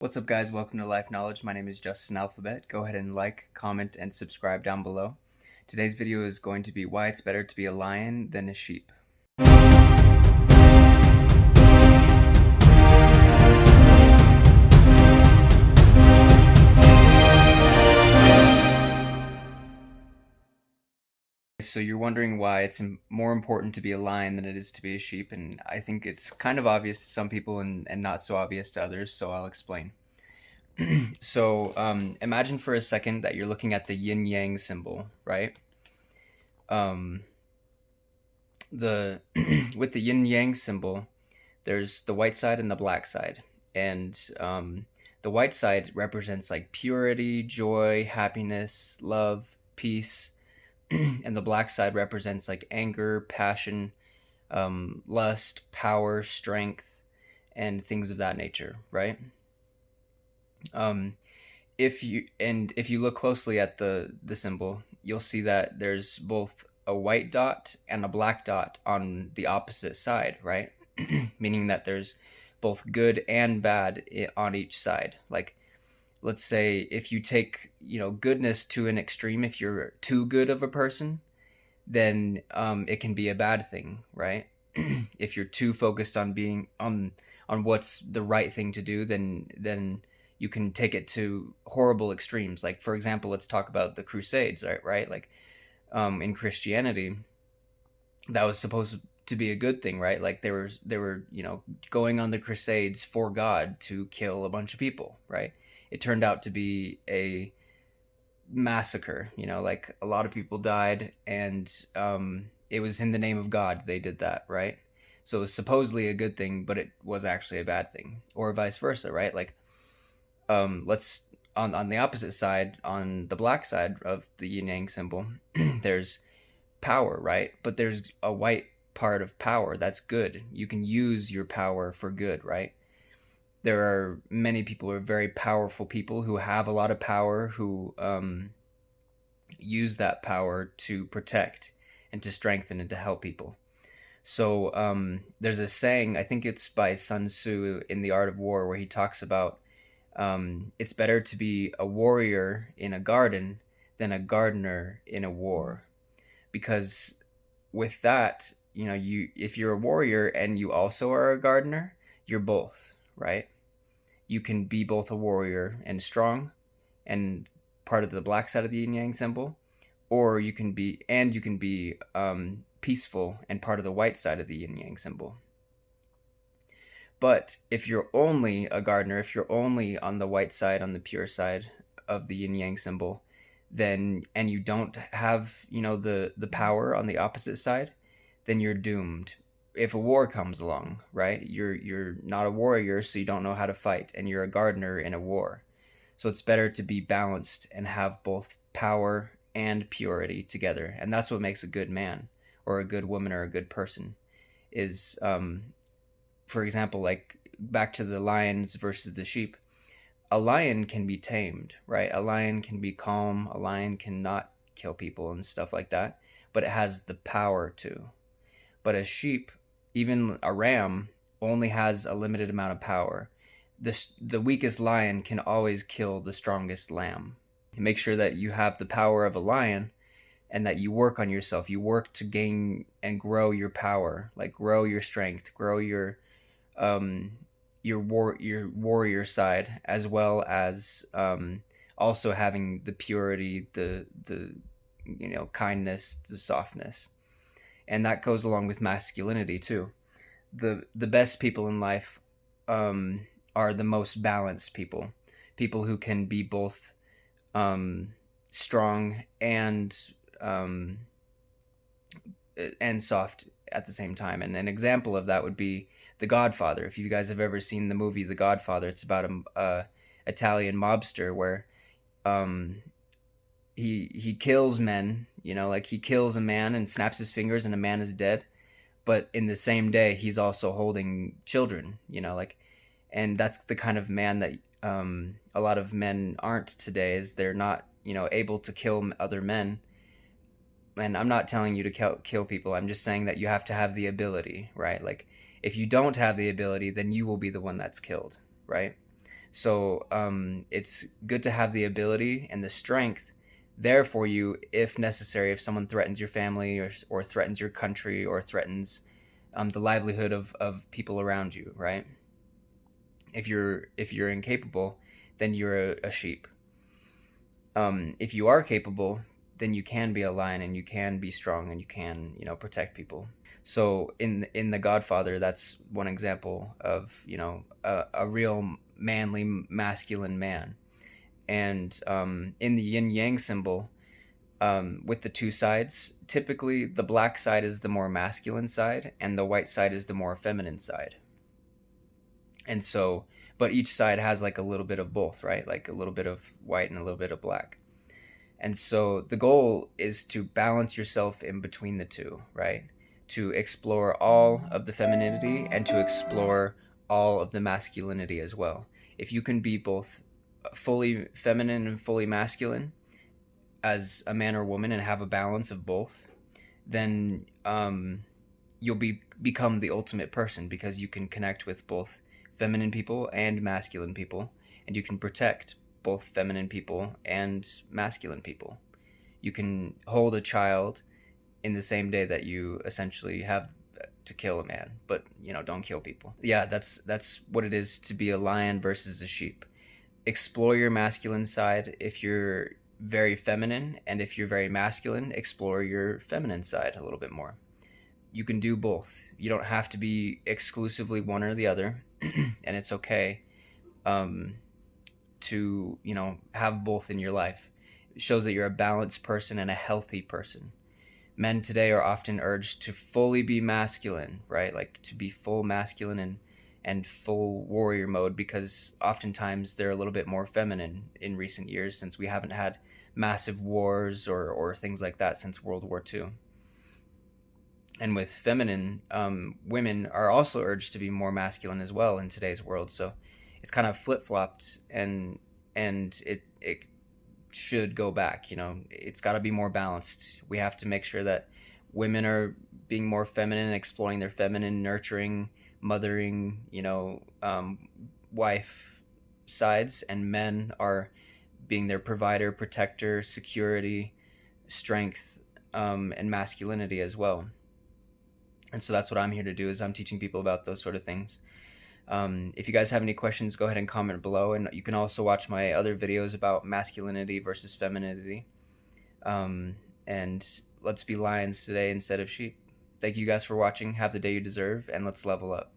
What's up, guys? Welcome to Life Knowledge. My name is Justin Alphabet. Go ahead and like, comment, and subscribe down below. Today's video is going to be why it's better to be a lion than a sheep. So you're wondering why it's more important to be a lion than it is to be a sheep, and I think it's kind of obvious to some people and not so obvious to others, so I'll explain. So imagine for a second that you're looking at the Yin Yang symbol, right? The with the Yin Yang symbol, there's the white side and the black side, and the white side represents like purity, joy, happiness, love, peace, and the black side represents like anger, passion, lust, power, strength, and things of that nature, right? Um, if you look closely at the symbol, you'll see that there's both a white dot and a black dot on the opposite side, right? Meaning that there's both good and bad on each side. Like, let's say if you take goodness to an extreme, if you're too good of a person, then it can be a bad thing, right? If you're too focused on being on what's the right thing to do, then you can take it to horrible extremes. Like, for example, let's talk about the Crusades, right? Like, in Christianity, that was supposed to be a good thing, right? Like they were going on the Crusades for God to kill a bunch of people, right? It turned out to be a massacre, like a lot of people died, and it was in the name of God they did that, right? So it was supposedly a good thing, but it was actually a bad thing, or vice versa, right? Like, let's on the opposite side, on the black side of the yin yang symbol, there's power, right? But there's a white part of power that's good. You can use your power for good, right? There are many people who are very powerful people who have a lot of power, who use that power to protect and to strengthen and to help people. So there's a saying, I think it's by Sun Tzu in The Art of War, where he talks about it's better to be a warrior in a garden than a gardener in a war. Because with that, if you're a warrior and you also are a gardener, you're both, right? You can be both a warrior and strong and part of the black side of the yin yang symbol, or you can be peaceful and part of the white side of the yin yang symbol. But if you're only a gardener, if you're only on the white side, on the pure side of the yin yang symbol, then, and you don't have the power on the opposite side, then you're doomed. If a war comes along, right, you're not a warrior, so you don't know how to fight, and you're a gardener in a war. So it's better to be balanced and have both power and purity together, and that's what makes a good man or a good woman or a good person. Is for example, like back to the lions versus the sheep, a lion can be tamed, right? A lion can be calm, a lion cannot kill people and stuff like that, but it has the power to. But a sheep, even a ram, only has a limited amount of power. The weakest lion can always kill the strongest lamb. Make sure that you have the power of a lion and that you work on yourself. You work to gain and grow your power, like grow your strength, grow your warrior side, as well as also having the purity, the kindness, the softness. And that goes along with masculinity too. The best people in life are the most balanced people who can be both strong and soft at the same time. And an example of that would be The Godfather. If you guys have ever seen the movie The Godfather, it's about a Italian mobster where he kills men, like he kills a man and snaps his fingers and a man is dead, but in the same day he's also holding children, and that's the kind of man that a lot of men aren't today, is they're not able to kill other men. And I'm not telling you to kill people, I'm just saying that you have to have the ability, right? Like, if you don't have the ability, then you will be the one that's killed, right? So it's good to have the ability and the strength there for you if necessary, if someone threatens your family or threatens your country or threatens the livelihood of people around you, right? If you're incapable, then you're a sheep. If you are capable, then you can be a lion and you can be strong and you can, protect people. So in the Godfather, that's one example of, a real manly masculine man. And in the Yin Yang symbol, with the two sides, typically the black side is the more masculine side and the white side is the more feminine side. And so, but each side has like a little bit of both, right? Like a little bit of white and a little bit of black. And so the goal is to balance yourself in between the two, right? To explore all of the femininity and to explore all of the masculinity as well. If you can be both fully feminine and fully masculine as a man or woman and have a balance of both, then you'll become the ultimate person because you can connect with both feminine people and masculine people, and you can protect both feminine people and masculine people. You can hold a child in the same day that you essentially have to kill a man, but don't kill people. Yeah, that's what it is to be a lion versus a sheep. Explore your masculine side if you're very feminine, and if you're very masculine, explore your feminine side a little bit more. You can do both. You don't have to be exclusively one or the other, and it's okay to have both in your life. It shows that you're a balanced person and a healthy person. Men today are often urged to fully be masculine, right? Like to be full masculine and full warrior mode, because oftentimes they're a little bit more feminine in recent years, since we haven't had massive wars or things like that since World War II. And with feminine, women are also urged to be more masculine as well in today's world. So it's kind of flip-flopped, and it should go back. It's got to be more balanced. We have to make sure that women are being more feminine, exploring their feminine, nurturing, mothering, wife sides, and men are being their provider, protector, security, strength, and masculinity as well. And so that's what I'm here to do, is I'm teaching people about those sort of things. If you guys have any questions, go ahead and comment below. And you can also watch my other videos about masculinity versus femininity. And let's be lions today instead of sheep. Thank you guys for watching. Have the day you deserve, and let's level up.